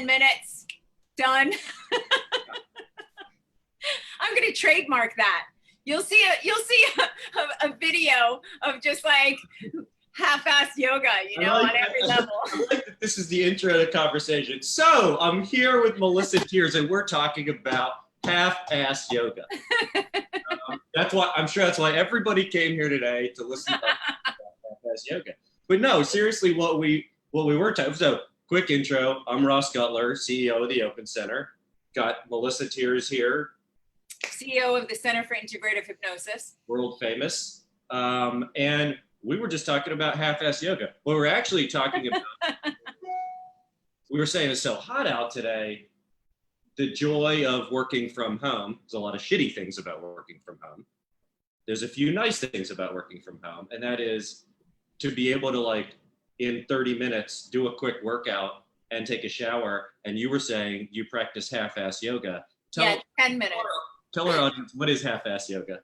10 minutes, done. I'm going to trademark that. You'll see a video of just like half-assed yoga, on every level. I like that this is the intro to the conversation. So I'm here with Melissa Tears, and we're talking about half-assed yoga. I'm sure that's why everybody came here today to listen to half-assed yoga. But no, seriously, what we were talking. So quick intro. I'm Ross Gutler, CEO of the Open Center. Got Melissa Tears here, CEO of the Center for Integrative Hypnosis. World famous. And we were just talking about half-assed yoga. What we're actually talking about, we were saying it's so hot out today, the joy of working from home. There's a lot of shitty things about working from home. There's a few nice things about working from home, and that is to be able to, like, in 30 minutes, do a quick workout and take a shower. And you were saying you practice half-assed yoga. 10 minutes. Tell our audience, what is half-assed yoga?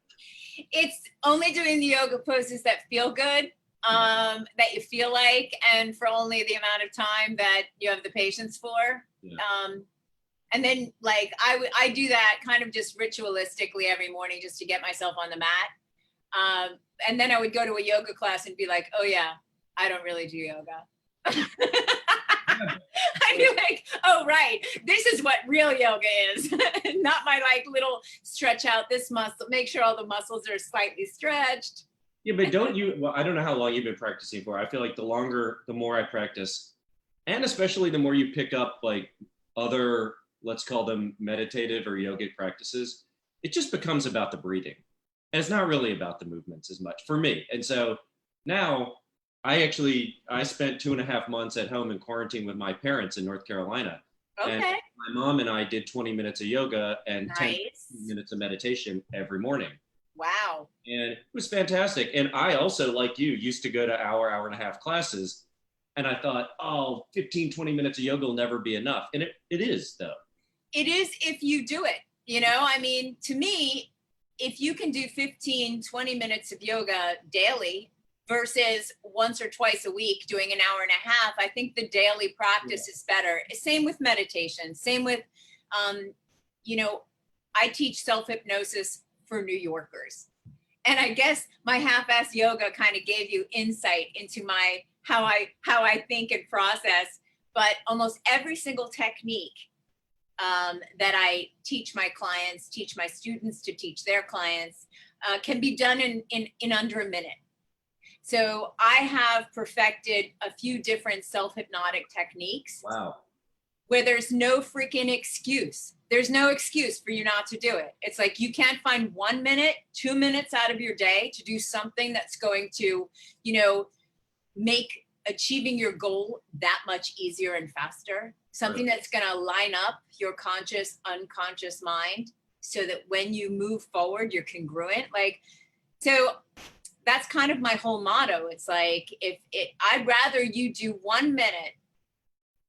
It's only doing the yoga poses that feel good, that you feel like, and for only the amount of time that you have the patience for. Yeah. And then, like, I do that kind of just ritualistically every morning just to get myself on the mat. And then I would go to a yoga class and be like, oh yeah, I don't really do yoga. I'd be like, oh, right, this is what real yoga is. Not my like little stretch out this muscle, make sure all the muscles are slightly stretched. Yeah, but don't you, well, I don't know how long you've been practicing for. I feel like the more I practice, and especially the more you pick up like other, let's call them meditative or yogic practices, it just becomes about the breathing. And it's not really about the movements as much for me. And so now I spent 2.5 months at home in quarantine with my parents in North Carolina. Okay. And my mom and I did 20 minutes of yoga and 10 Nice. minutes of meditation every morning. Wow. And it was fantastic. And I also, like you, used to go to hour and a half classes. And I thought, 15, 20 minutes of yoga will never be enough. And it is, though. It is if you do it. I mean, to me, if you can do 15, 20 minutes of yoga daily versus once or twice a week doing an hour and a half, I think the daily practice is better. Same with meditation. Same with, I teach self-hypnosis for New Yorkers. And I guess my half-assed yoga kind of gave you insight into how I think and process. But almost every single technique that I teach my clients, teach my students to teach their clients, can be done in under a minute. So I have perfected a few different self-hypnotic techniques. Wow. Where there's no freaking excuse. There's no excuse for you not to do it. It's like you can't find 1 minute, 2 minutes out of your day to do something that's going to, make achieving your goal that much easier and faster. Something that's going to line up your conscious, unconscious mind so that when you move forward, you're congruent. So that's kind of my whole motto. It's like, I'd rather you do 1 minute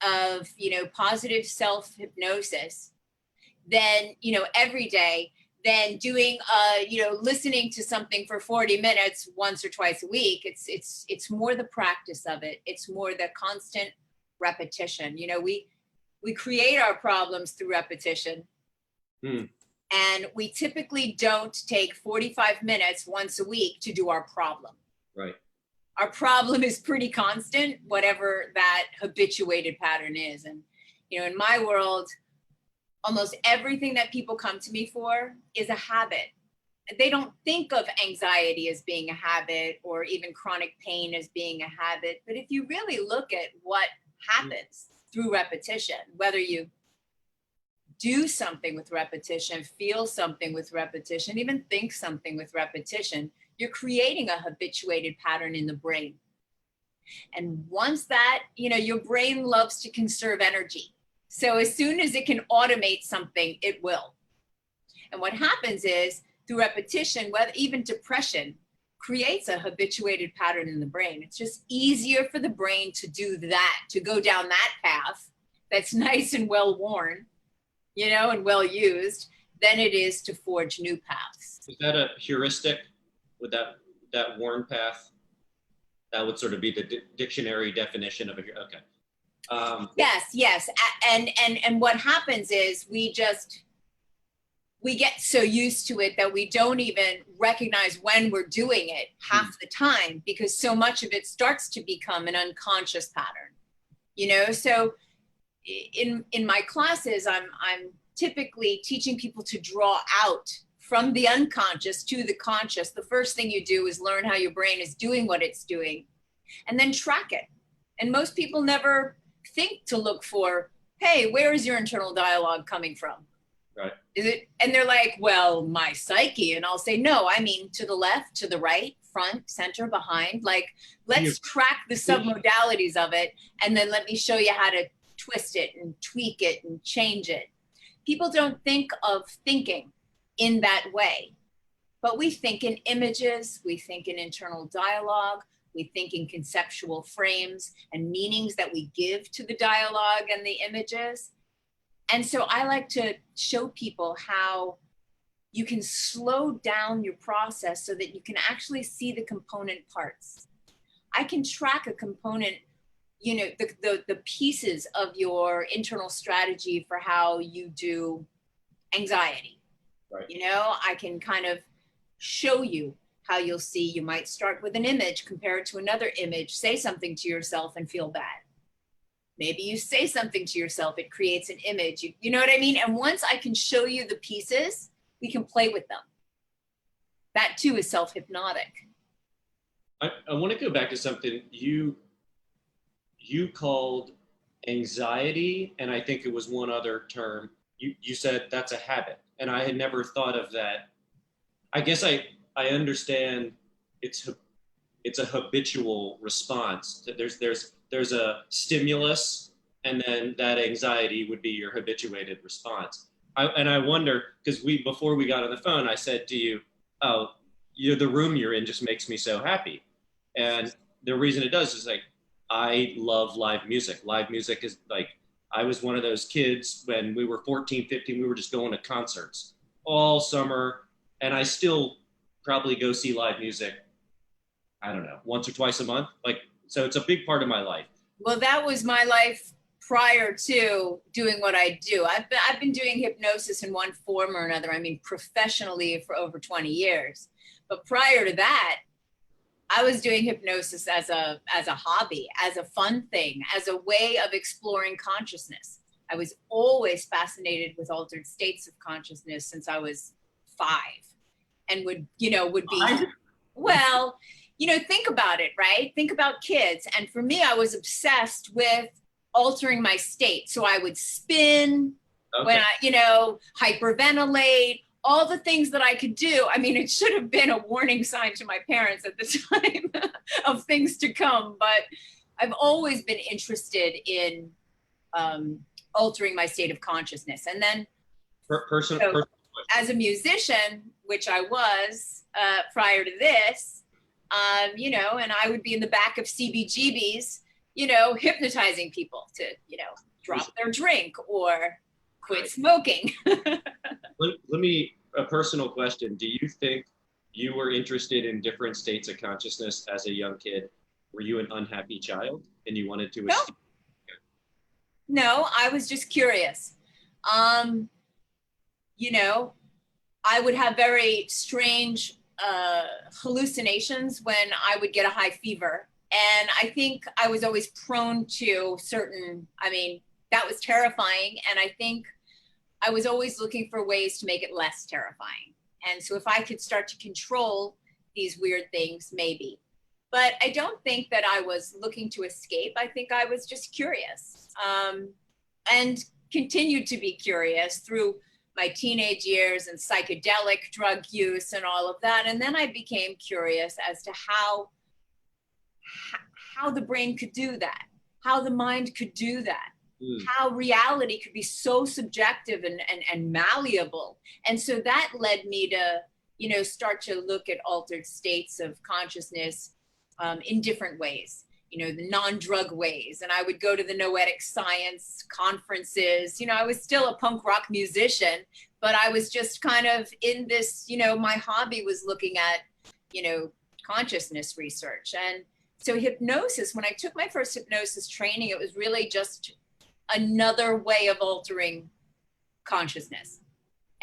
of, positive self-hypnosis than, every day, than doing, listening to something for 40 minutes once or twice a week. It's more the practice of it. It's more the constant repetition. We create our problems through repetition. And we typically don't take 45 minutes once a week to do our problem. Right. Our problem is pretty constant, whatever that habituated pattern is. And, in my world, almost everything that people come to me for is a habit. They don't think of anxiety as being a habit or even chronic pain as being a habit. But if you really look at what happens through repetition, whether you do something with repetition, feel something with repetition, even think something with repetition, you're creating a habituated pattern in the brain. And once that, your brain loves to conserve energy. So as soon as it can automate something, it will. And what happens is through repetition, whether even depression creates a habituated pattern in the brain. It's just easier for the brain to do that, to go down that path that's nice and well worn, and well used, than it is to forge new paths. Is that a heuristic? Would that worn path, that would sort of be the dictionary definition of a, okay. Yes. And what happens is we get so used to it that we don't even recognize when we're doing it half the time, because so much of it starts to become an unconscious pattern, So in my classes, I'm typically teaching people to draw out from the unconscious to the conscious. The first thing you do is learn how your brain is doing what it's doing, and then track it. And most people never think to look for, hey, where is your internal dialogue coming from? Right. Is it? And they're like, well, my psyche. And I'll say, no, I mean, to the left, to the right, front, center, behind. Like, let's track the submodalities of it. And then let me show you how to twist it and tweak it and change it. People don't think of thinking in that way, but we think in images, we think in internal dialogue, we think in conceptual frames and meanings that we give to the dialogue and the images. And so I like to show people how you can slow down your process so that you can actually see the component parts. I can track a component, the pieces of your internal strategy for how you do anxiety. Right. I can kind of show you how you'll see you might start with an image, compare it to another image, say something to yourself and feel bad. Maybe you say something to yourself, it creates an image. You know what I mean? And once I can show you the pieces, we can play with them. That too is self-hypnotic. I want to go back to something you called anxiety, and I think it was one other term. You said that's a habit, and I had never thought of that. I guess I understand it's a habitual response. There's a stimulus, and then that anxiety would be your habituated response. I wonder, because before we got on the phone, I said to you, oh, the room you're in just makes me so happy. And the reason it does is like, I love live music. Live music is like, I was one of those kids when we were 14, 15, we were just going to concerts all summer. And I still probably go see live music, I don't know, once or twice a month. So it's a big part of my life. Well, that was my life prior to doing what I do. I've been doing hypnosis in one form or another. I mean, professionally for over 20 years. But prior to that, I was doing hypnosis as a hobby, as a fun thing, as a way of exploring consciousness. I was always fascinated with altered states of consciousness since I was 5, and would be, well, think about it, right? Think about kids. And for me, I was obsessed with altering my state. So I would spin, when I, hyperventilate, all the things that I could do. I mean, it should have been a warning sign to my parents at the time of things to come, but I've always been interested in altering my state of consciousness. And then as a musician, which I was prior to this, and I would be in the back of CBGBs, hypnotizing people to, drop their drink or quit smoking. Let me, a personal question. Do you think you were interested in different states of consciousness as a young kid? Were you an unhappy child and you wanted to? No, I was just curious. I would have very strange hallucinations when I would get a high fever. And I think I was always prone to that was terrifying. And I think I was always looking for ways to make it less terrifying. And so if I could start to control these weird things, maybe. But I don't think that I was looking to escape. I think I was just curious, and continued to be curious through my teenage years and psychedelic drug use and all of that. And then I became curious as to how the brain could do that, how the mind could do that, how reality could be so subjective and malleable. And so that led me to, start to look at altered states of consciousness in different ways, the non-drug ways. And I would go to the noetic science conferences. I was still a punk rock musician, but I was just kind of in this, my hobby was looking at, consciousness research. And So hypnosis, when I took my first hypnosis training, it was really just another way of altering consciousness.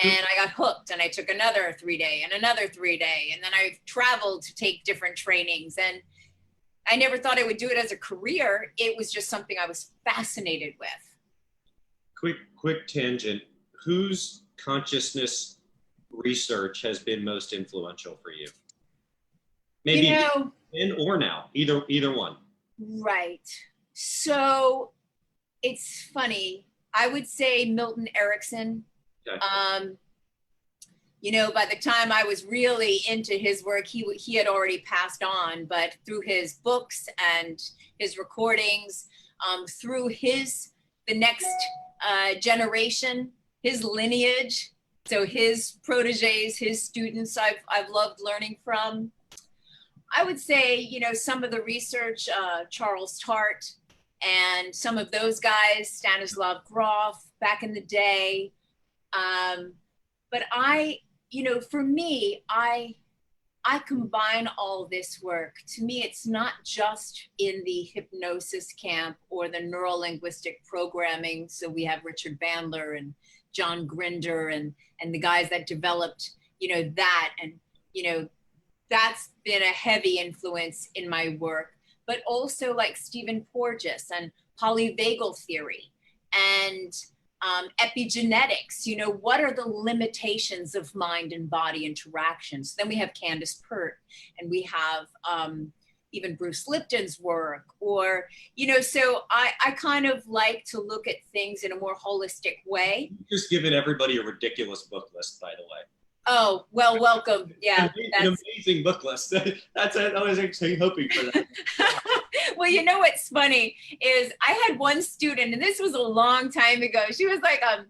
And I got hooked, and I took another 3-day and another 3-day. And then I traveled to take different trainings. And I never thought I would do it as a career. It was just something I was fascinated with. Quick tangent. Whose consciousness research has been most influential for you? Maybe then or now, either one. Right. So it's funny. I would say Milton Erickson. Okay. By the time I was really into his work, he had already passed on, but through his books and his recordings, through the next generation, his lineage, so his proteges, his students, I've loved learning from. I would say, some of the research, Charles Tart, and some of those guys, Stanislav Grof, back in the day. But for me, I combine all this work. To me, it's not just in the hypnosis camp or the neuro-linguistic programming. So we have Richard Bandler and John Grinder and the guys that developed, that. And, that's been a heavy influence in my work. But also like Stephen Porges and polyvagal theory and epigenetics, what are the limitations of mind and body interactions? Then we have Candace Pert, and we have even Bruce Lipton's work, or, so I kind of like to look at things in a more holistic way. You've just given everybody a ridiculous book list, by the way. Oh, well, welcome. Yeah. An amazing book list. I was actually hoping for that. Well, what's funny is I had one student, and this was a long time ago. She was like a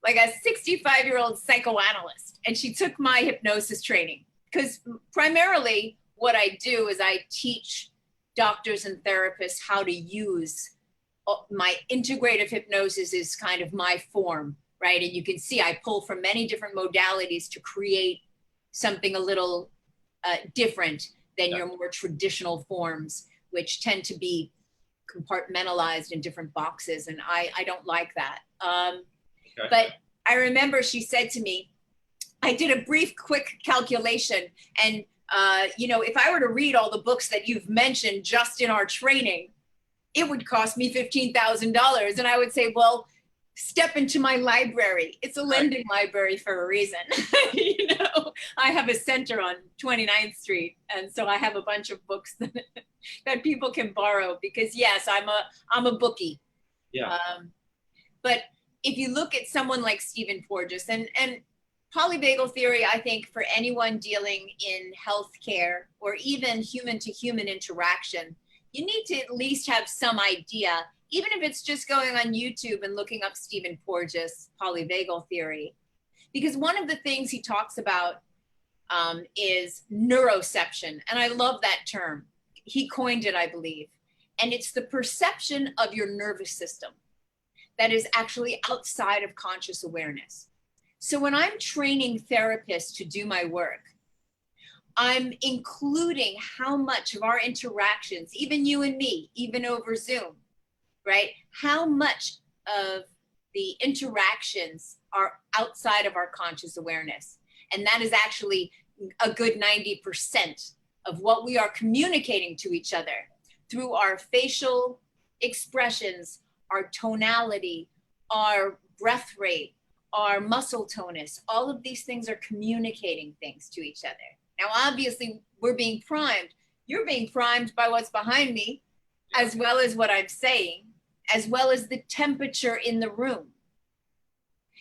65-year-old psychoanalyst, and she took my hypnosis training, because primarily what I do is I teach doctors and therapists how to use my integrative hypnosis is kind of my form. Right. And you can see I pull from many different modalities to create something a little different than your more traditional forms, which tend to be compartmentalized in different boxes. And I don't like that. Okay. But I remember she said to me, I did a brief, quick calculation. And, if I were to read all the books that you've mentioned just in our training, it would cost me $15,000. And I would say, well, step into my library. It's a lending library for a reason. I have a center on 29th Street. And so I have a bunch of books that people can borrow, because yes, I'm a bookie. Yeah. But if you look at someone like Stephen Porges and polyvagal theory, I think for anyone dealing in healthcare or even human to human interaction, you need to at least have some idea, even if it's just going on YouTube and looking up Stephen Porges' polyvagal theory. Because one of the things he talks about is neuroception. And I love that term. He coined it, I believe. And it's the perception of your nervous system that is actually outside of conscious awareness. So when I'm training therapists to do my work, I'm including how much of our interactions, even you and me, even over Zoom, right? How much of the interactions are outside of our conscious awareness. And that is actually a good 90% of what we are communicating to each other through our facial expressions, our tonality, our breath rate, our muscle tonus. All of these things are communicating things to each other. Now, obviously, we're being primed. You're being primed by what's behind me, as well as what I'm saying, as well as the temperature in the room.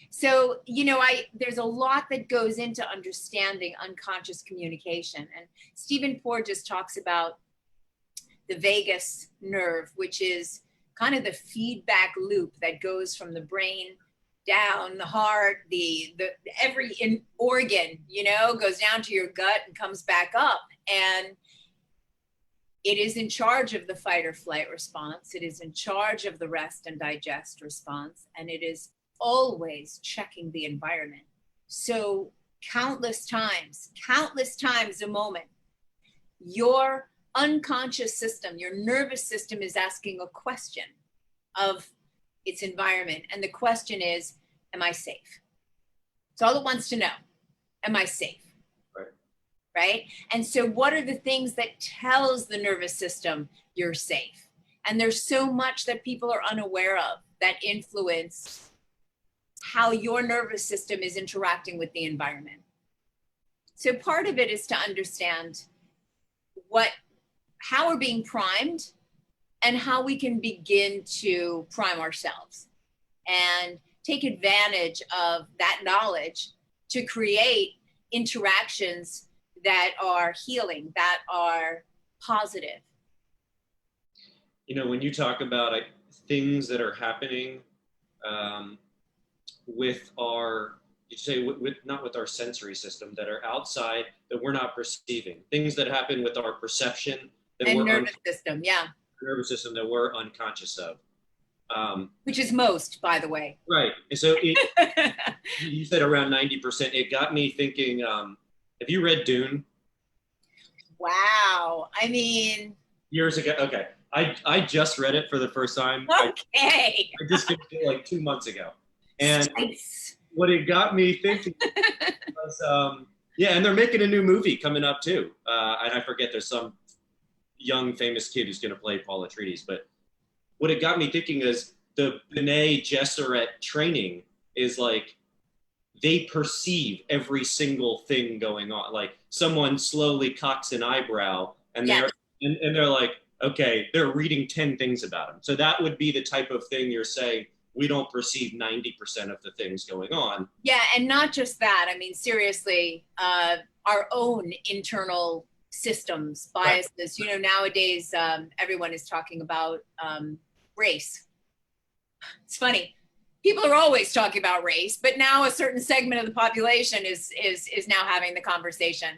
So, there's a lot that goes into understanding unconscious communication. And Stephen Porges talks about the vagus nerve, which is kind of the feedback loop that goes from the brain down the heart, every organ, goes down to your gut and comes back up. And it is in charge of the fight or flight response. It is in charge of the rest and digest response. And it is always checking the environment. So countless times a moment, your unconscious system, your nervous system is asking a question of its environment. And the question is, am I safe? It's all it wants to know. Am I safe? Right? And so what are the things that tells the nervous system you're safe? And there's so much that people are unaware of that influence how your nervous system is interacting with the environment. So part of it is to understand how we're being primed and how we can begin to prime ourselves and take advantage of that knowledge to create interactions that are healing, that are positive. You know, when you talk about things that are happening with our, you say not with our sensory system, that are outside, that we're not perceiving, things that happen with our perception that and we're nervous system, yeah. Nervous system that we're unconscious of. Which is most, by the way. Right. And so you said around 90%. It got me thinking, have you read Dune? Wow. I mean. Years ago. Okay. I just read it for the first time. Okay. I just did it like 2 months ago. And nice. What it got me thinking was, yeah, and they're making a new movie coming up too. And I forget, there's some young famous kid who's going to play Paul Atreides. But what it got me thinking is the Bene Gesserit training is like, they perceive every single thing going on. Like someone slowly cocks an eyebrow and they're like, okay, they're reading 10 things about him. So that would be the type of thing you're saying, we don't perceive 90% of the things going on. Yeah, and not just that. I mean, seriously, our own internal systems, biases. Right. You know, nowadays, everyone is talking about race. It's funny. People are always talking about race, but now a certain segment of the population is now having the conversation.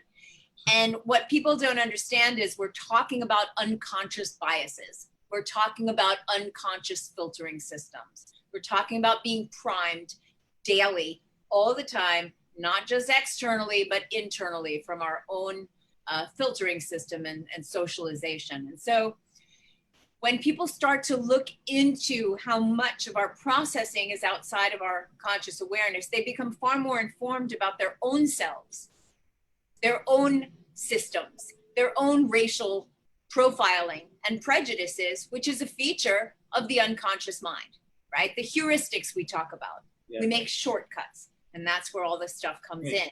And what people don't understand is we're talking about unconscious biases. We're talking about unconscious filtering systems. We're talking about being primed daily, all the time, not just externally, but internally from our own filtering system and socialization. And so when people start to look into how much of our processing is outside of our conscious awareness, they become far more informed about their own selves, their own systems, their own racial profiling and prejudices, which is a feature of the unconscious mind, right? The heuristics we talk about. Yeah. We make shortcuts, and that's where all this stuff comes in.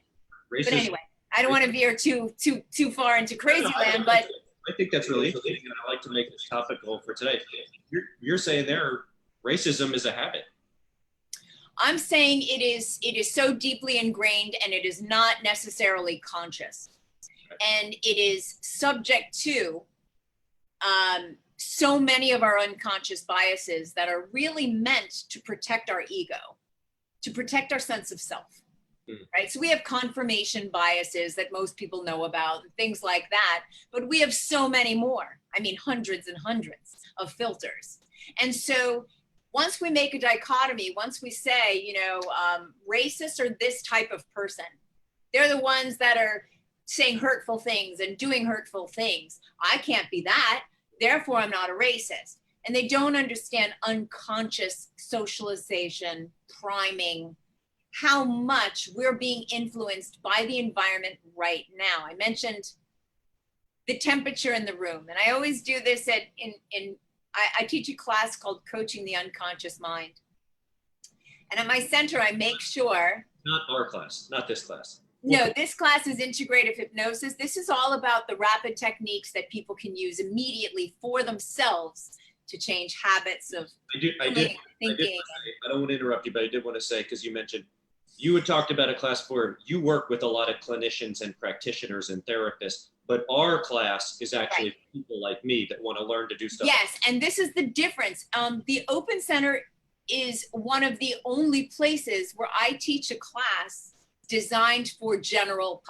Racist. But anyway, I don't want to veer too far into crazy land, but I think that's really interesting, and I like to make this topical for today. You're saying there, racism is a habit. I'm saying it is so deeply ingrained, and it is not necessarily conscious, and it is subject to so many of our unconscious biases that are really meant to protect our ego, to protect our sense of self. Right? So we have confirmation biases that most people know about, and things like that, but we have so many more. I mean, hundreds and hundreds of filters. And so once we make a dichotomy, once we say, you know, racists are this type of person, they're the ones that are saying hurtful things and doing hurtful things. I can't be that, therefore I'm not a racist. And they don't understand unconscious socialization, priming, how much we're being influenced by the environment right now. I mentioned the temperature in the room, and I always do this I teach a class called Coaching the Unconscious Mind. And at my center, I make sure. Not our class, not this class. No, this class is Integrative Hypnosis. This is all about the rapid techniques that people can use immediately for themselves to change habits of thinking. I don't want to interrupt you, but I did want to say, because you mentioned, you had talked about a class where you work with a lot of clinicians and practitioners and therapists, but our class is actually people like me that want to learn to do stuff. Yes, and this is the difference. The Open Center is one of the only places where I teach a class designed for general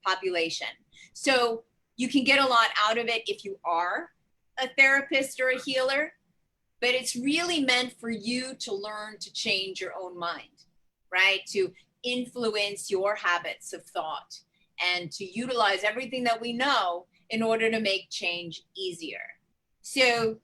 population. So you can get a lot out of it if you are a therapist or a healer, but it's really meant for you to learn to change your own mind, right? To influence your habits of thought and to utilize everything that we know in order to make change easier. So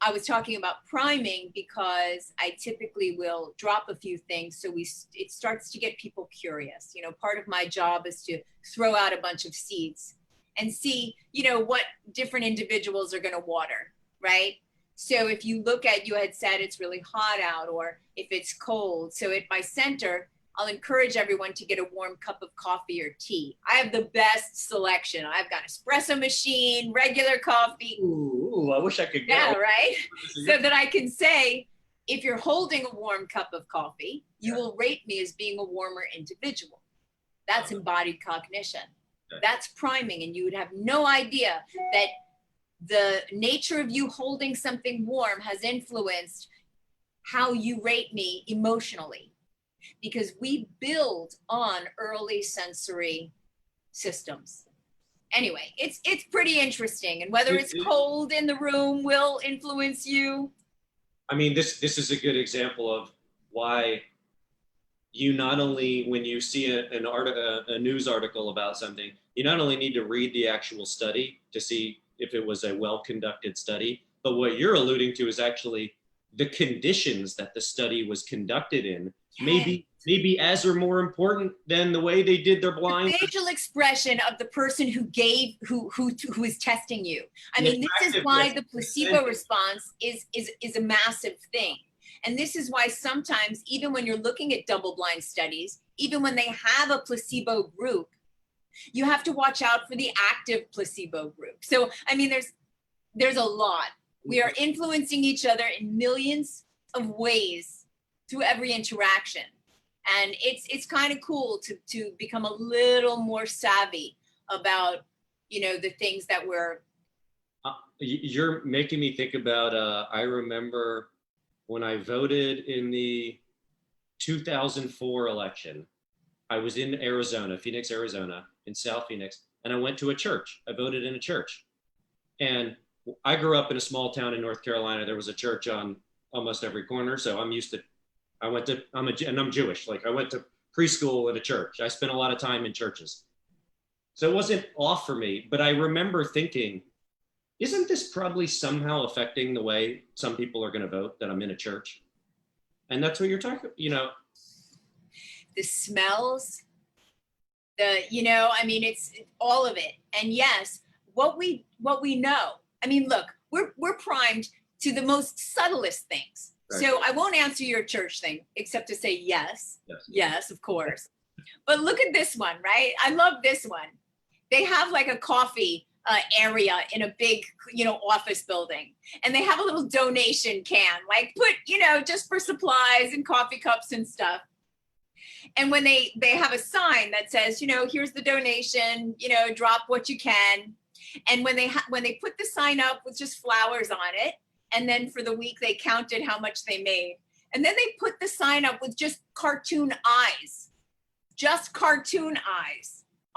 I was talking about priming because I typically will drop a few things so it starts to get people curious. You know, part of my job is to throw out a bunch of seeds and see, you know, what different individuals are going to water, right? So if you look at, you had said it's really hot out, or if it's cold. So at my center, I'll encourage everyone to get a warm cup of coffee or tea. I have the best selection. I've got espresso machine, regular coffee. Ooh, I wish I could get Yeah, one. right? So that I can say, if you're holding a warm cup of coffee, you will rate me as being a warmer individual. That's embodied cognition. That's priming, and you would have no idea that the nature of you holding something warm has influenced how you rate me emotionally. Because we build on early sensory systems. Anyway, it's pretty interesting, and whether it's cold in the room will influence you. I mean, this is a good example of why you not only, when you see a news article about something, you not only need to read the actual study to see if it was a well-conducted study, but what you're alluding to is actually the conditions that the study was conducted in. Maybe as or more important than the way they did their blind. The facial expression of the person who is testing you. I mean, this is why the placebo response is a massive thing. And this is why sometimes, even when you're looking at double-blind studies, even when they have a placebo group, you have to watch out for the active placebo group. So, I mean, there's a lot. We are influencing each other in millions of ways through every interaction. And it's kind of cool to become a little more savvy about, you know, the things that we're. You're making me think about, I remember when I voted in the 2004 election, I was in Arizona, Phoenix, Arizona, in South Phoenix, and I went to a church. I voted in a church. And I grew up in a small town in North Carolina. There was a church on almost every corner. So I'm used to, and I'm Jewish. Like, I went to preschool at a church. I spent a lot of time in churches. So it wasn't off for me, but I remember thinking, isn't this probably somehow affecting the way some people are going to vote, that I'm in a church? And that's what you're talking, you know. The smells, I mean, it's all of it. And yes, what we know, I mean, look, we're primed to the most subtlest things. Right. So I won't answer your church thing, except to say yes. Yes, of course. But look at this one, right? I love this one. They have like a coffee area in a big, office building. And they have a little donation can, like put, just for supplies and coffee cups and stuff. And when they have a sign that says, here's the donation, drop what you can. And when they put the sign up with just flowers on it, and then for the week they counted how much they made. And then they put the sign up with just cartoon eyes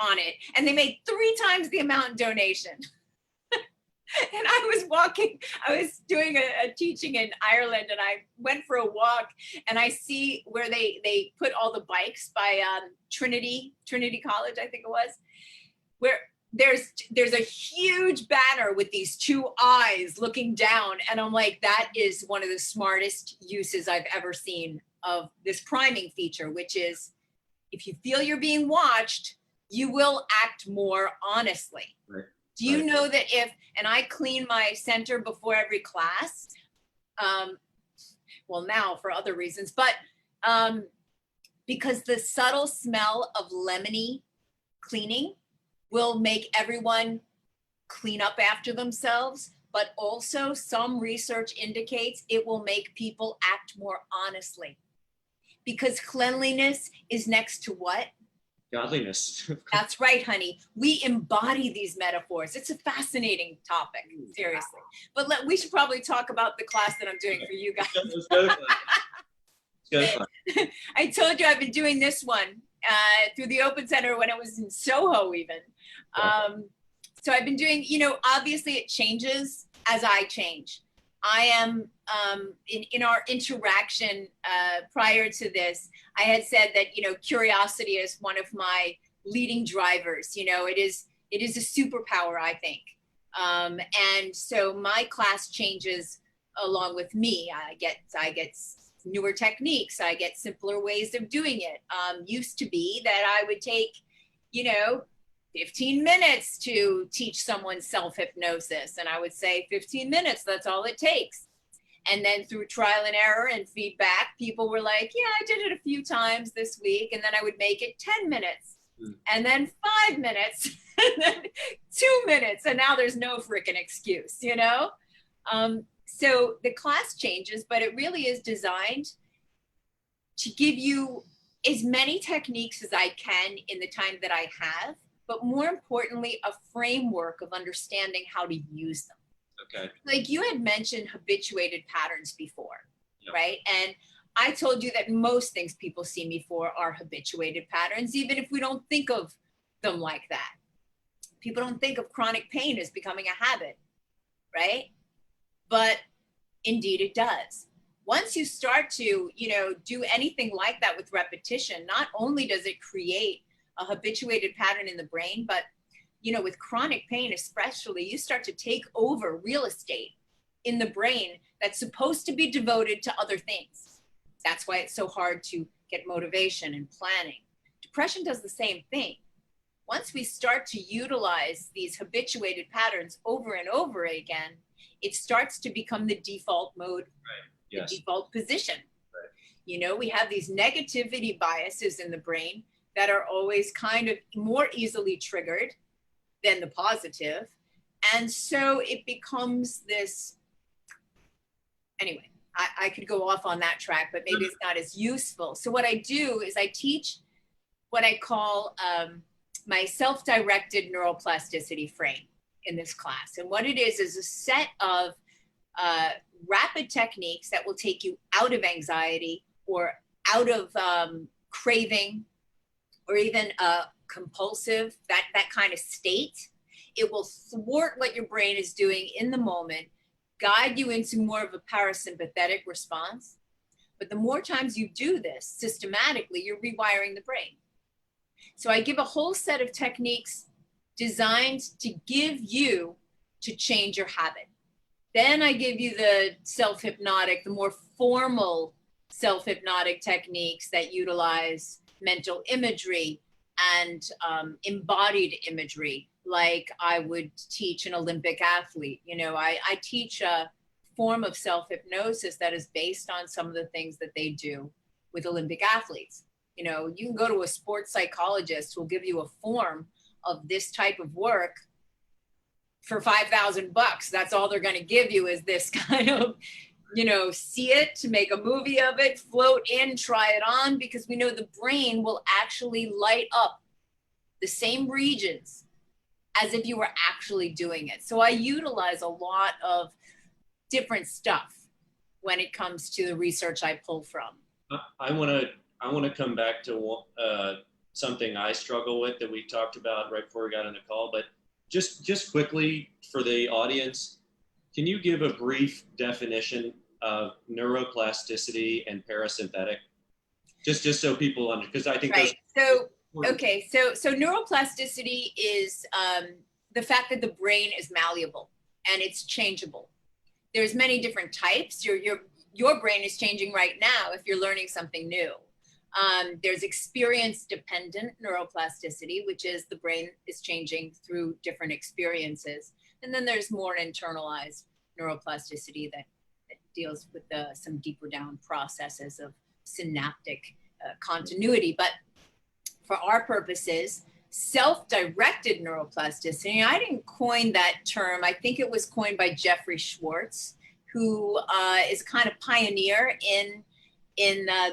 on it. And they made 3 times the amount in donation. And I was doing a teaching in Ireland, and I went for a walk, and I see where they put all the bikes by Trinity College, I think it was, where there's a huge banner with these 2 eyes looking down. And I'm like, that is one of the smartest uses I've ever seen of this priming feature, which is, if you feel you're being watched, you will act more honestly. Right. Do you know that and I clean my center before every class, well, now for other reasons, but because the subtle smell of lemony cleaning will make everyone clean up after themselves, but also some research indicates it will make people act more honestly. Because cleanliness is next to what? Godliness. That's right, honey. We embody these metaphors. It's a fascinating topic, seriously. But we should probably talk about the class that I'm doing for you guys. I told you I've been doing this one through the Open Center when it was in Soho even. So I've been doing, obviously it changes as I change. I am, in our interaction prior to this, I had said that, curiosity is one of my leading drivers. It is It is a superpower, I think. And so my class changes along with me. I get newer techniques. I get simpler ways of doing it. Used to be that I would take, 15 minutes to teach someone self-hypnosis. And I would say 15 minutes, that's all it takes. And then through trial and error and feedback, people were like, yeah, I did it a few times this week. And then I would make it 10 minutes and then 5 minutes and then 2 minutes. And now there's no freaking excuse, So the class changes, but it really is designed to give you as many techniques as I can in the time that I have, but more importantly, a framework of understanding how to use them. Okay. Like you had mentioned habituated patterns before, Yep. right? And I told you that most things people see me for are habituated patterns, even if we don't think of them like that. People don't think of chronic pain as becoming a habit, right? But indeed it does. Once you start to, do anything like that with repetition, not only does it create a habituated pattern in the brain, but, with chronic pain especially, you start to take over real estate in the brain that's supposed to be devoted to other things. That's why it's so hard to get motivation and planning. Depression does the same thing. Once we start to utilize these habituated patterns over and over again, it starts to become the default mode, Right. Yes. the default position. Right. We have these negativity biases in the brain that are always kind of more easily triggered than the positive. And so it becomes this, anyway, I could go off on that track, but maybe it's not as useful. So what I do is I teach what I call my self-directed neuroplasticity frame in this class. And what it is a set of rapid techniques that will take you out of anxiety or out of craving or even compulsive, that kind of state. It will thwart what your brain is doing in the moment, guide you into more of a parasympathetic response. But the more times you do this systematically, you're rewiring the brain. So I give a whole set of techniques designed to give you to change your habit. Then I give you the self-hypnotic, the more formal self-hypnotic techniques that utilize mental imagery and embodied imagery, like I would teach an Olympic athlete. I teach a form of self-hypnosis that is based on some of the things that they do with Olympic athletes. You can go to a sports psychologist who will give you a form of this type of work for $5,000. That's all they're going to give you is this kind of, see it, to make a movie of it, float in, try it on, because we know the brain will actually light up the same regions as if you were actually doing it. So I utilize a lot of different stuff when it comes to the research I pull from. I want to come back to something I struggle with that we talked about right before we got on the call, but just quickly for the audience, can you give a brief definition of neuroplasticity and parasympathetic? Just so people understand, because I think right. So neuroplasticity is the fact that the brain is malleable and it's changeable. There's many different types. Your brain is changing right now if you're learning something new. There's experience-dependent neuroplasticity, which is the brain is changing through different experiences. And then there's more internalized neuroplasticity that deals with some deeper down processes of synaptic continuity. But for our purposes, self-directed neuroplasticity, I didn't coin that term. I think it was coined by Jeffrey Schwartz, who is kind of pioneer in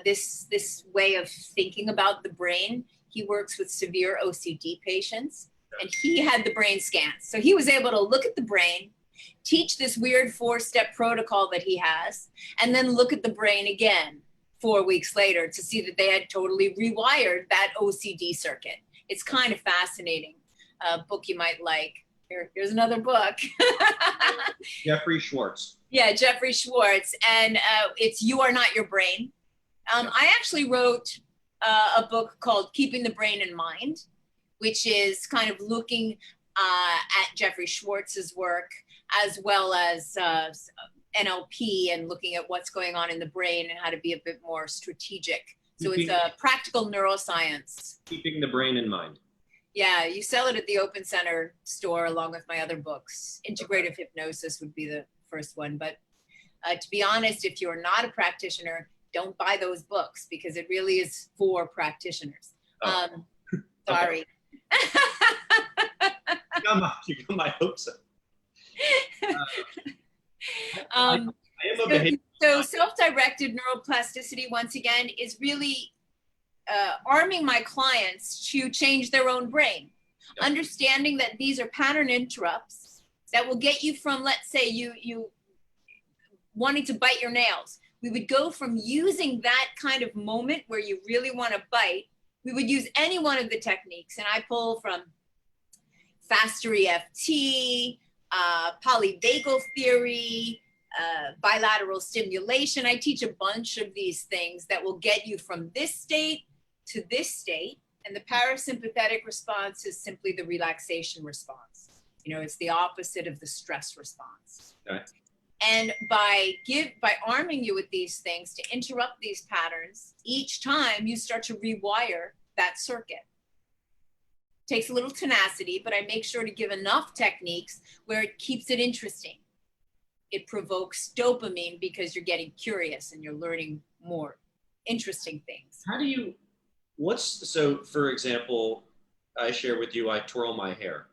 this way of thinking about the brain. He works with severe OCD patients, and he had the brain scans. So he was able to look at the brain, teach this weird 4-step protocol that he has, and then look at the brain again 4 weeks later to see that they had totally rewired that OCD circuit. It's kind of fascinating. A book you might like. Here's another book. Jeffrey Schwartz. Yeah, Jeffrey Schwartz. And it's You Are Not Your Brain. I actually wrote a book called Keeping the Brain in Mind, which is kind of looking at Jeffrey Schwartz's work, as well as NLP and looking at what's going on in the brain and how to be a bit more strategic. So it's a practical neuroscience. Keeping the brain in mind. Yeah, you sell it at the Open Center store along with my other books. Integrative Hypnosis would be the first one. But to be honest, if you're not a practitioner, don't buy those books because it really is for practitioners. Oh. Sorry. You got my hopes up. I am a behavior. So self-directed neuroplasticity, once again, is really arming my clients to change their own brain. Yeah. Understanding that these are pattern interrupts that will get you from, let's say, you wanting to bite your nails. We would go from using that kind of moment where you really want to bite. We would use any one of the techniques, and I pull from faster EFT, polyvagal theory, bilateral stimulation. I teach a bunch of these things that will get you from this state to this state. And the parasympathetic response is simply the relaxation response. You know, it's the opposite of the stress response. Okay. And by arming you with these things to interrupt these patterns, each time you start to rewire that circuit. Takes a little tenacity, but I make sure to give enough techniques where it keeps it interesting. It provokes dopamine because you're getting curious and you're learning more interesting things. How do you, so for example, I share with you, I twirl my hair,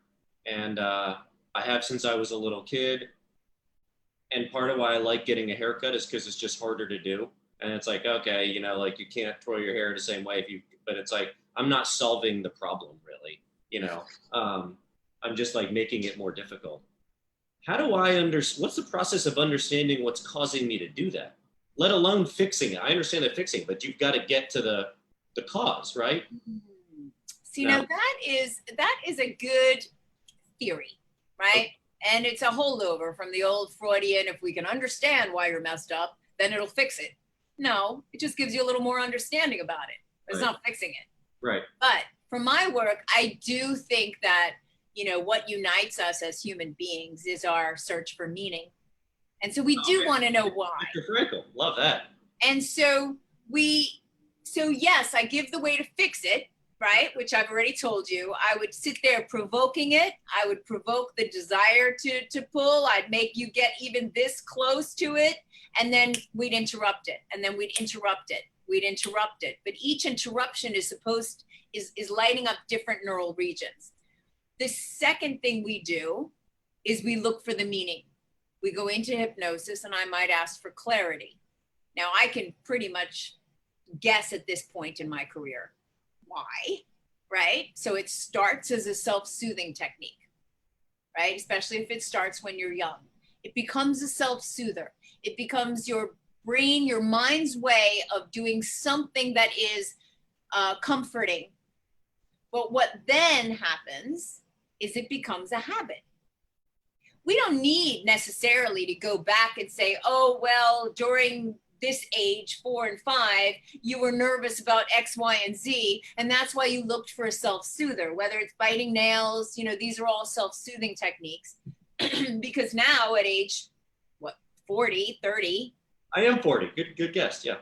and I have since I was a little kid. And part of why I like getting a haircut is because it's just harder to do. And it's like, okay, you know, like you can't twirl your hair the same way but it's like, I'm not solving the problem really, you know. I'm just like making it more difficult. How do I what's the process of understanding what's causing me to do that? Let alone fixing it. I understand the fixing, but you've got to get to the cause, right? See, now that is a good theory, right? And it's a holdover from the old Freudian, if we can understand why you're messed up, then it'll fix it. No, it just gives you a little more understanding about it. It's not fixing it. Right. But for my work, I do think that, you know, what unites us as human beings is our search for meaning. And so we do want to know why. Dr. Frankel, love that. And so yes, I give the way to fix it, right? Which I've already told you. I would sit there provoking it. I would provoke the desire to pull. I'd make you get even this close to it. And then we'd interrupt it. And then we'd interrupt it. We'd interrupt it. But each interruption is lighting up different neural regions. The second thing we do is we look for the meaning. We go into hypnosis and I might ask for clarity. Now I can pretty much guess at this point in my career why, right? So it starts as a self-soothing technique, right? Especially if it starts when you're young. It becomes a self-soother. It becomes your brain, your mind's way of doing something that is comforting. But what then happens is it becomes a habit. We don't need necessarily to go back and say, oh, well, during this age, 4 and 5, you were nervous about X, Y, and Z, and that's why you looked for a self-soother, whether it's biting nails, you know, these are all self-soothing techniques. Because now at age, 40, 30. I am 40, good guess, yeah.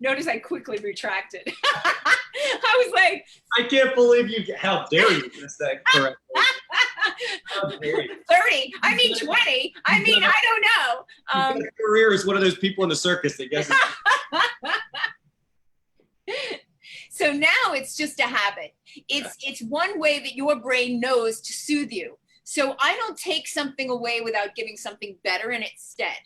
Notice I quickly retracted. I was like, I can't believe how dare you miss that correctly. How dare you? 30, I mean 20, I mean, I don't know. Career is one of those people in the circus that guesses. So now it's just a habit. It's one way that your brain knows to soothe you. So I don't take something away without giving something better in its stead.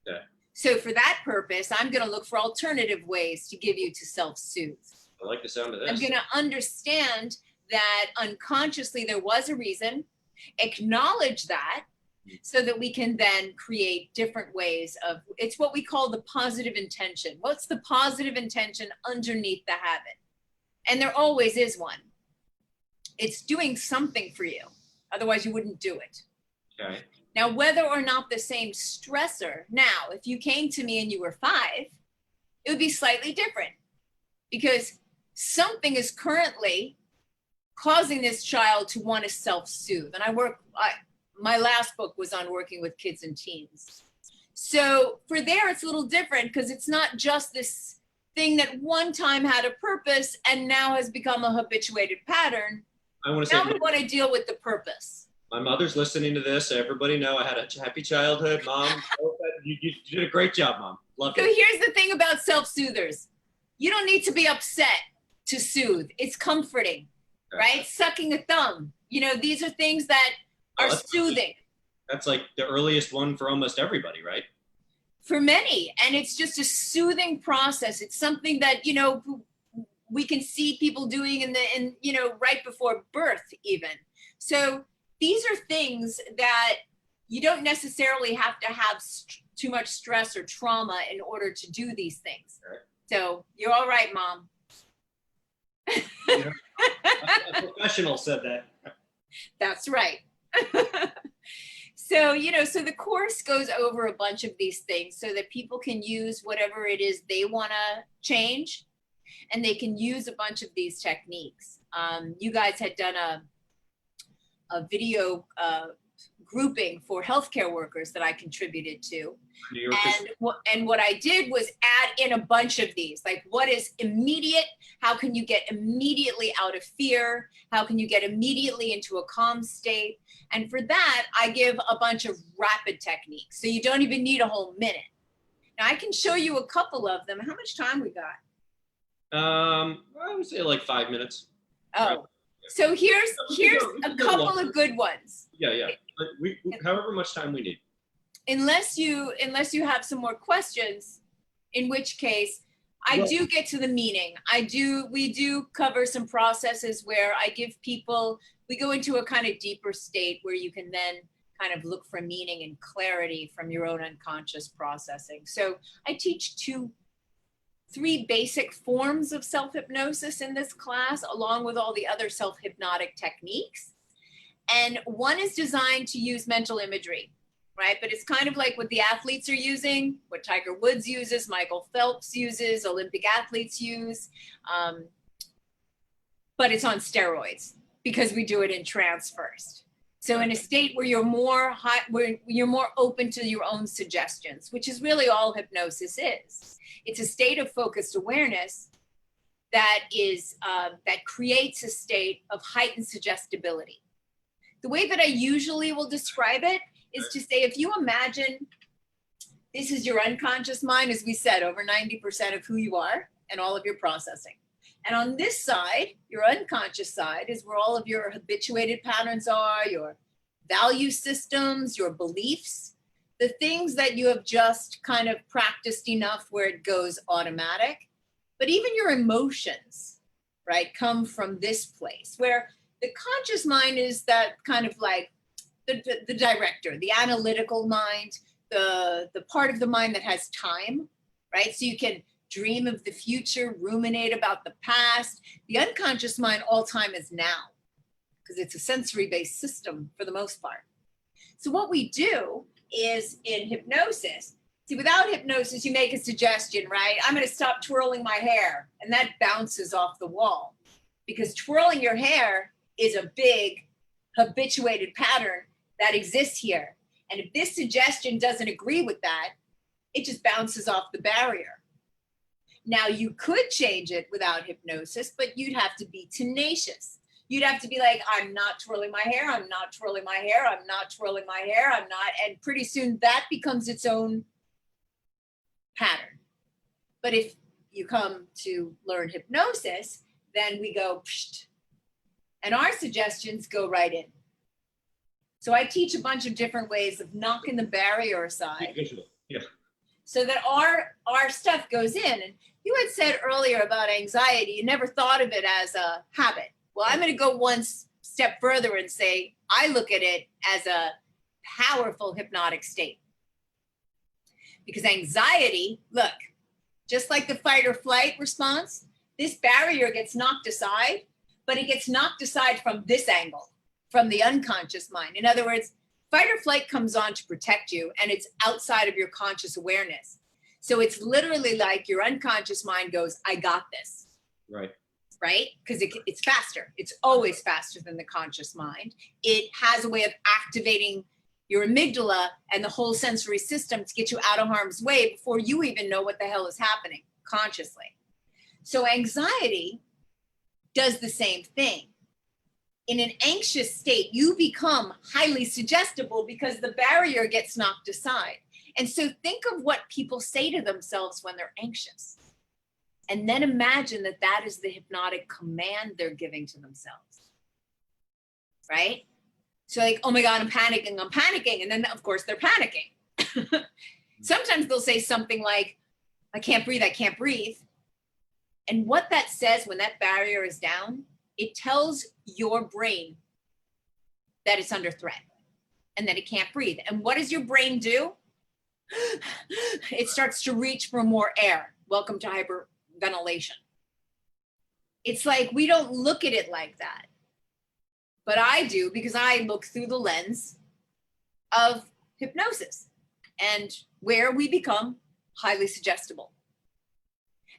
Yeah. So for that purpose, I'm going to look for alternative ways to give you to self-soothe. I like the sound of this. I'm going to understand that unconsciously there was a reason, acknowledge that, so that we can then create different ways of, it's what we call the positive intention. What's the positive intention underneath the habit? And there always is one. It's doing something for you. Otherwise you wouldn't do it. Okay. Now, whether or not the same stressor, now, if you came to me and you were 5, it would be slightly different because something is currently causing this child to want to self-soothe. And my last book was on working with kids and teens. So for there, it's a little different because it's not just this thing that one time had a purpose and now has become a habituated pattern. I want to Now say, we want to deal with the purpose. my mother's listening to this. So everybody know I had a happy childhood. Mom, you did a great job, Mom. Loved So it. here's the thing about self-soothers. You don't need to be upset to soothe. It's comforting, right? Sucking a thumb. You know, these are things that are soothing. That's like the earliest one for almost everybody, right? For many. And it's just a soothing process. It's something that, you know, we can see people doing in you know, right before birth even. So these are things that you don't necessarily have to have too much stress or trauma in order to do these things. Right. So you're all right, Mom. Yeah. A professional said that. That's right. So, you know, so the course goes over a bunch of these things so that people can use whatever it is they want to change, and they can use a bunch of these techniques. You guys had done a video grouping for healthcare workers that I contributed to. And what I did was add in a bunch of these, like what is immediate? How can you get immediately out of fear? How can you get immediately into a calm state? And for that, I give a bunch of rapid techniques. So you don't even need a whole minute. Now I can show you a couple of them. How much time we got? I would say like 5 minutes. Oh, so here's a couple of good ones. Yeah. But we however much time we need. Unless you have some more questions, in which case I do get to the meaning. We do cover some processes where I give people, we go into a kind of deeper state where you can then kind of look for meaning and clarity from your own unconscious processing. So I teach 3 basic forms of self-hypnosis in this class, along with all the other self-hypnotic techniques. And one is designed to use mental imagery, right? But it's kind of like what the athletes are using, what Tiger Woods uses, Michael Phelps uses, Olympic athletes use. But it's on steroids because we do it in trance first. So in a state where you're more open to your own suggestions, which is really all hypnosis is. It's a state of focused awareness that creates a state of heightened suggestibility. The way that I usually will describe it is to say, if you imagine this is your unconscious mind, as we said, over 90% of who you are and all of your processing. And on this side, your unconscious side, is where all of your habituated patterns are, your value systems, your beliefs, the things that you have just kind of practiced enough where it goes automatic. But even your emotions, right, come from this place where the conscious mind is that kind of like the director, the analytical mind, the part of the mind that has time, right? So you can dream of the future, ruminate about the past. The unconscious mind, all time is now, because it's a sensory-based system for the most part. So what we do is in hypnosis, see, without hypnosis, you make a suggestion, right? I'm going to stop twirling my hair, and that bounces off the wall, because twirling your hair is a big habituated pattern that exists here. And if this suggestion doesn't agree with that, it just bounces off the barrier. Now you could change it without hypnosis, but you'd have to be tenacious. You'd have to be like, I'm not twirling my hair, I'm not twirling my hair, I'm not twirling my hair, I'm not, and pretty soon that becomes its own pattern. But if you come to learn hypnosis, then we go, psht, and our suggestions go right in. So I teach a bunch of different ways of knocking the barrier aside. Yeah. So that our stuff goes in. And you had said earlier about anxiety, you never thought of it as a habit. Well, I'm going to go one step further and say, I look at it as a powerful hypnotic state. Because anxiety, look, just like the fight or flight response, this barrier gets knocked aside, but it gets knocked aside from this angle, from the unconscious mind. In other words, fight or flight comes on to protect you, and it's outside of your conscious awareness. So it's literally like your unconscious mind goes, I got this. Right. right? Because it's faster. It's always faster than the conscious mind. It has a way of activating your amygdala and the whole sensory system to get you out of harm's way before you even know what the hell is happening consciously. So anxiety does the same thing. In an anxious state, you become highly suggestible because the barrier gets knocked aside. And so think of what people say to themselves when they're anxious. And then imagine that that is the hypnotic command they're giving to themselves, right? So like, oh my God, I'm panicking. And then of course they're panicking. Sometimes they'll say something like, I can't breathe. And what that says when that barrier is down, it tells your brain that it's under threat and that it can't breathe. And what does your brain do? It starts to reach for more air. Welcome to hyperventilation. It's like, we don't look at it like that. But I do, because I look through the lens of hypnosis and where we become highly suggestible.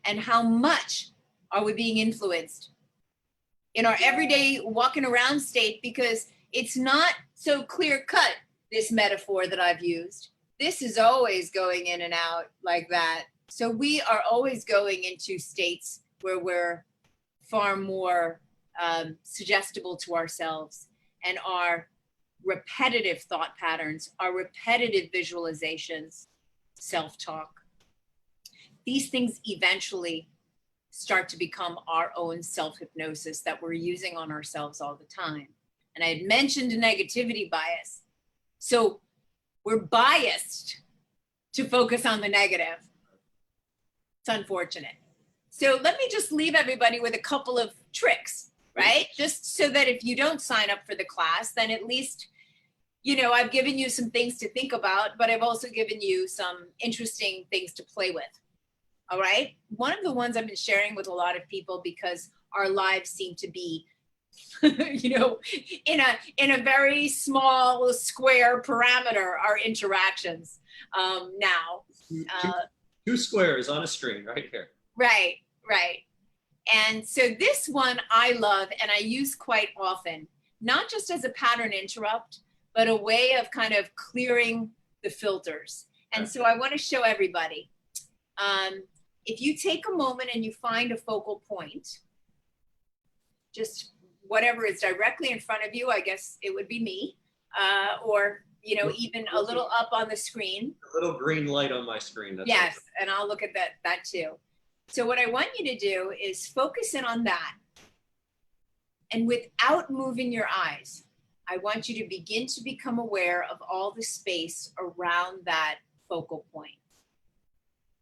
And how much are we being influenced in our everyday walking around state, because it's not so clear cut, this metaphor that I've used. This is always going in and out like that. So we are always going into states where we're far more suggestible to ourselves, and our repetitive thought patterns, our repetitive visualizations, self-talk, these things eventually start to become our own self-hypnosis that we're using on ourselves all the time. And I had mentioned negativity bias. So we're biased to focus on the negative. It's unfortunate. So let me just leave everybody with a couple of tricks, right? Just so that if you don't sign up for the class, then at least, you know, I've given you some things to think about, but I've also given you some interesting things to play with. All right. One of the ones I've been sharing with a lot of people, because our lives seem to be, you know, in a very small square parameter, our interactions now. Two squares on a screen right here. Right. And so this one I love and I use quite often, not just as a pattern interrupt, but a way of kind of clearing the filters. And so I want to show everybody. If you take a moment and you find a focal point, just whatever is directly in front of you, I guess it would be me, or, you know, even a little up on the screen. A little green light on my screen. That's yes, and I'll look at that too. So what I want you to do is focus in on that. And without moving your eyes, I want you to begin to become aware of all the space around that focal point.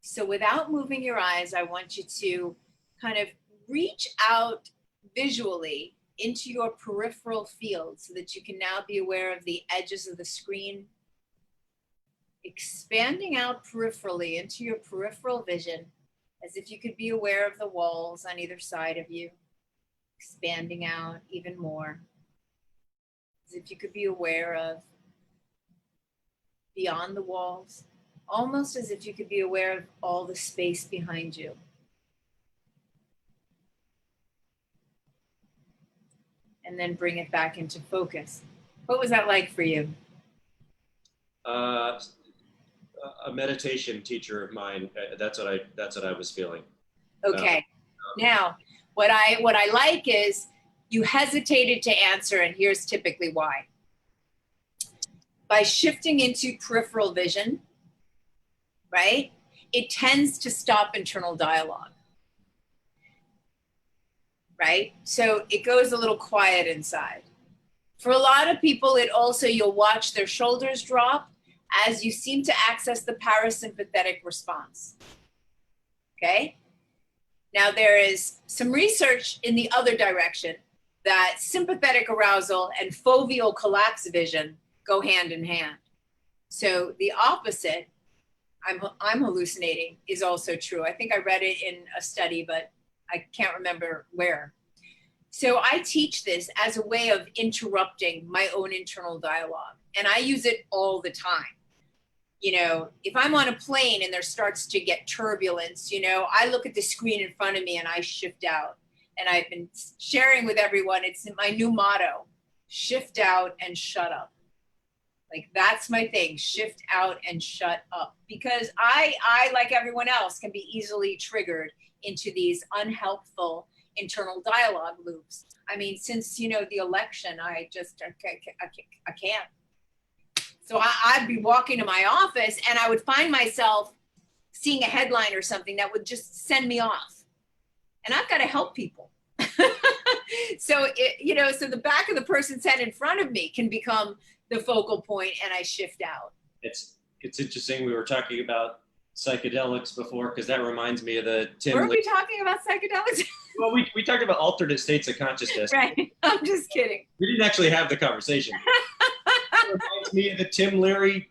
So without moving your eyes, I want you to kind of reach out visually into your peripheral field so that you can now be aware of the edges of the screen, expanding out peripherally into your peripheral vision, as if you could be aware of the walls on either side of you, expanding out even more, as if you could be aware of beyond the walls, almost as if you could be aware of all the space behind you. And then bring it back into focus. What was that like for you? A meditation teacher of mine. That's what I was feeling. Okay. Now, what I like is you hesitated to answer, and here's typically why. By shifting into peripheral vision, right? It tends to stop internal dialogue, right? So it goes a little quiet inside. For a lot of people, it also, you'll watch their shoulders drop as you seem to access the parasympathetic response, okay? Now there is some research in the other direction that sympathetic arousal and foveal collapse vision go hand in hand. So the opposite, I'm hallucinating, is also true. I think I read it in a study, but I can't remember where. So I teach this as a way of interrupting my own internal dialogue, and I use it all the time. You know, if I'm on a plane and there starts to get turbulence, you know, I look at the screen in front of me and I shift out. and I've been sharing with everyone, it's my new motto: shift out and shut up. Like, that's my thing, shift out and shut up. Because I, like everyone else, can be easily triggered into these unhelpful internal dialogue loops. I mean, since, the election, I can't. So I'd be walking to my office and I would find myself seeing a headline or something that would just send me off. And I've got to help people. So, so the back of the person's head in front of me can become the focal point, and I shift out. It's interesting. We were talking about psychedelics before, because that reminds me of the Tim. Were we talking about psychedelics? Well, we talked about alternate states of consciousness. Right. I'm just kidding. We didn't actually have the conversation. It reminds me of the Tim Leary,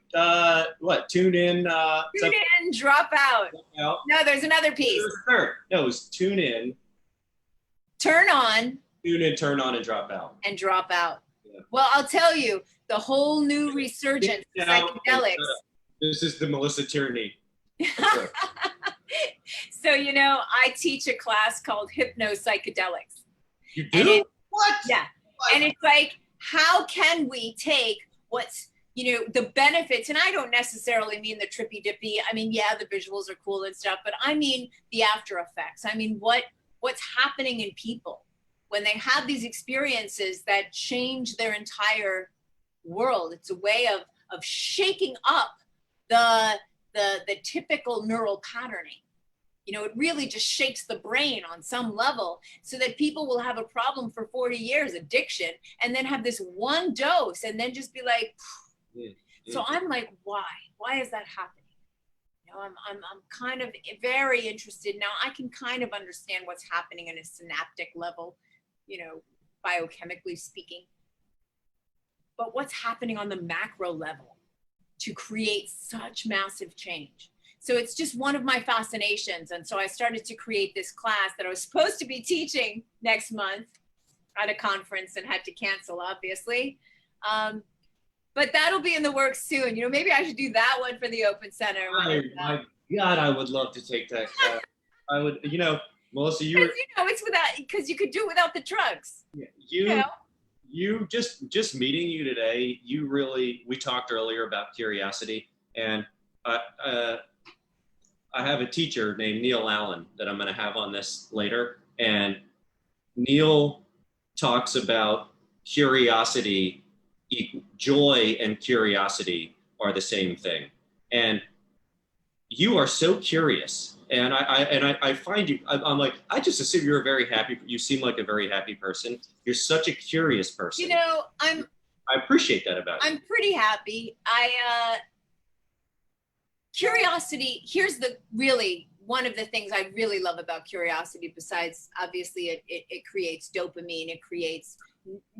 tune in. Tune in, drop out. No, there's another piece. Third. No, it was tune in. Turn on. Tune in, turn on, and drop out. And drop out. Yeah. Well, I'll tell you, the whole new resurgence of psychedelics. This is the Melissa Tierney. So, I teach a class called Hypno-Psychedelics. You do? What? Yeah. What? And it's like, how can we take what's, the benefits, and I don't necessarily mean the trippy dippy. I mean, yeah, the visuals are cool and stuff, but I mean the after effects. I mean, what's happening in people when they have these experiences that change their entire world. It's a way of shaking up the typical neural patterning. It really just shakes the brain on some level, so that people will have a problem for 40 years, addiction, and then have this one dose and then just be like, So I'm like, why is that happening? I'm kind of very interested now. I can kind of understand what's happening in a synaptic level, biochemically speaking. But what's happening on the macro level to create such massive change? So it's just one of my fascinations. And so I started to create this class that I was supposed to be teaching next month at a conference and had to cancel, obviously. But that'll be in the works soon. Maybe I should do that one for the Open Center. My God, I would love to take that class. I would, Melissa, it's because you could do it without the drugs. Yeah, you just meeting you today, we talked earlier about curiosity, and I have a teacher named Neil Allen that I'm going to have on this later, and Neil talks about curiosity. Joy and curiosity are the same thing, and you are so curious, and I find you. I'm like, I just assume you're a very happy. You seem like a very happy person. You're such a curious person. I appreciate that about you. I'm pretty happy. Curiosity. Here's one of the things I really love about curiosity. Besides, obviously, it creates dopamine. It creates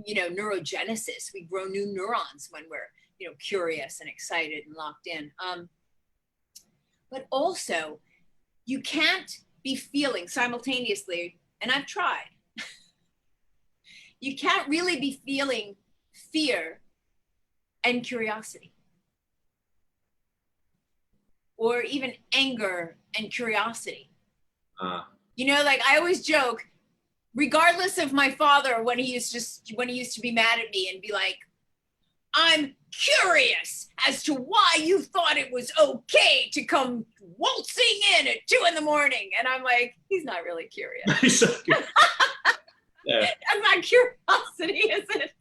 neurogenesis. We grow new neurons when we're, curious and excited and locked in. But also, you can't be feeling simultaneously, and I've tried. You can't really be feeling fear and curiosity, or even anger and curiosity. Like, I always joke, regardless of my father, when he used to be mad at me and be like, I'm curious as to why you thought it was okay to come waltzing in at 2 a.m. And I'm like, he's not really curious. Yeah. That's not curiosity, is it?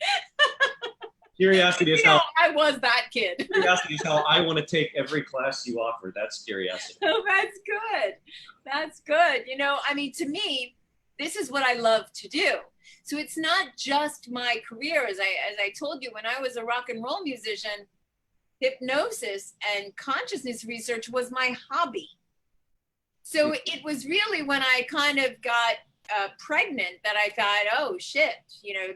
Curiosity is how I was that kid. Curiosity is how I want to take every class you offer. That's curiosity. Oh, that's good. That's good. To me, this is what I love to do. So it's not just my career. As I told you, when I was a rock and roll musician, hypnosis and consciousness research was my hobby. So it was really when I kind of got pregnant that I thought, oh shit,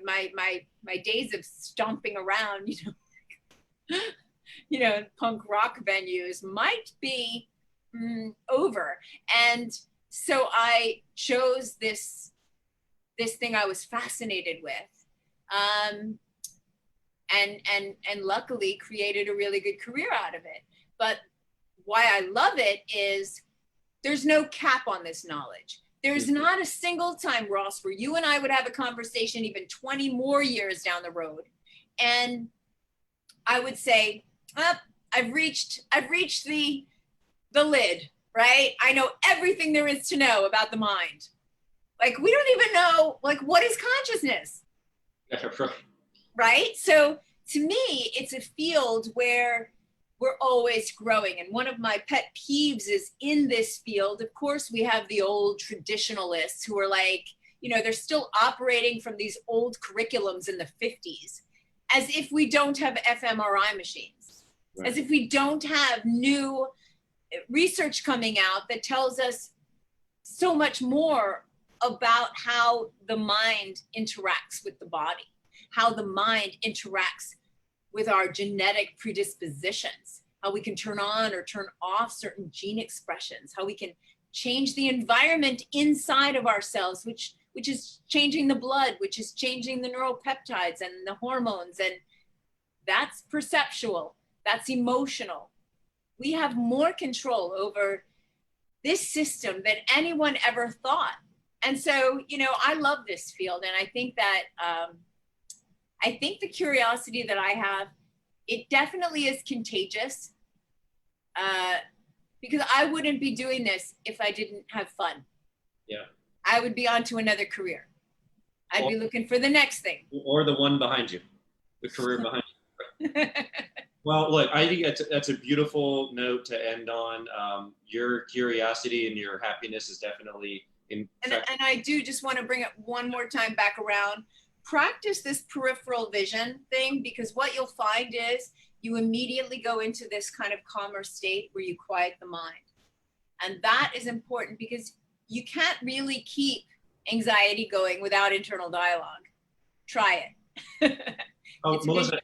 my days of stomping around, punk rock venues might be over. And so I chose this thing I was fascinated with, and luckily created a really good career out of it. But why I love it is there's no cap on this knowledge. There's not a single time, Ross, where you and I would have a conversation even 20 more years down the road, and I would say, I've reached the lid, right? I know everything there is to know about the mind. Like, we don't even know, like, what is consciousness? Right? So to me, it's a field where we're always growing. And one of my pet peeves is in this field, of course, we have the old traditionalists who are like, they're still operating from these old curriculums in the 50s, as if we don't have fMRI machines, right. As if we don't have new research coming out that tells us so much more about how the mind interacts with the body, how the mind interacts with our genetic predispositions, how we can turn on or turn off certain gene expressions, how we can change the environment inside of ourselves, which is changing the blood, which is changing the neuropeptides and the hormones. And that's perceptual, that's emotional. We have more control over this system than anyone ever thought. And so, I love this field. And I think that, I think the curiosity that I have, it definitely is contagious, because I wouldn't be doing this if I didn't have fun. Yeah. I would be on to another career. I'd be looking for the next thing. Or the one behind you, the career behind you. Well, look, I think that's a beautiful note to end on. Your curiosity and your happiness is definitely in fact. And I do just want to bring it one more time back around. Practice this peripheral vision thing, because what you'll find is you immediately go into this kind of calmer state where you quiet the mind. And that is important, because you can't really keep anxiety going without internal dialogue. Try it. Oh, Melissa,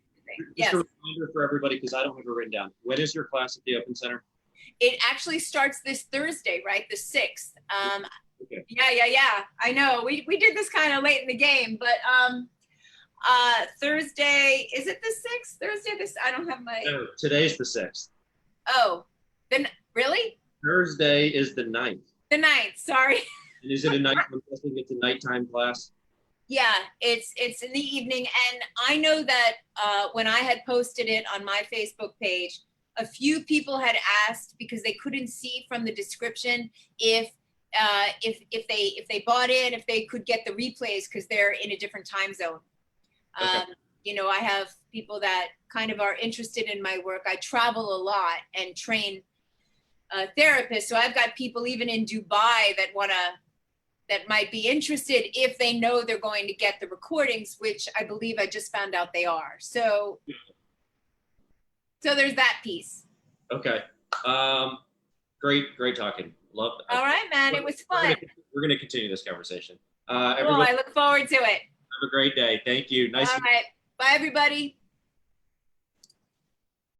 yes. Just a reminder for everybody, because I don't have it written down. When is your class at the Open Center? It actually starts this Thursday, right? The 6th. Okay. Yeah. I know. We did this kind of late in the game, but Thursday, is it the 6th? Thursday, I don't have my. No, today's the 6th. Oh, then really? Thursday is the 9th. The 9th, sorry. And is it a night? I'm guessing it's a nighttime class. Yeah, it's in the evening. And I know that when I had posted it on my Facebook page, a few people had asked, because they couldn't see from the description, if they bought in, if they could get the replays, because they're in a different time zone. Okay. I have people that kind of are interested in my work. I travel a lot and train therapists. So I've got people even in Dubai that might be interested if they know they're going to get the recordings, which I believe I just found out they are. So there's that piece. Okay. Great talking. Love that. All right, man. It was fun. We're going to continue this conversation. Cool. I look forward to it. Have a great day. Thank you. Nice. All right. Bye, everybody.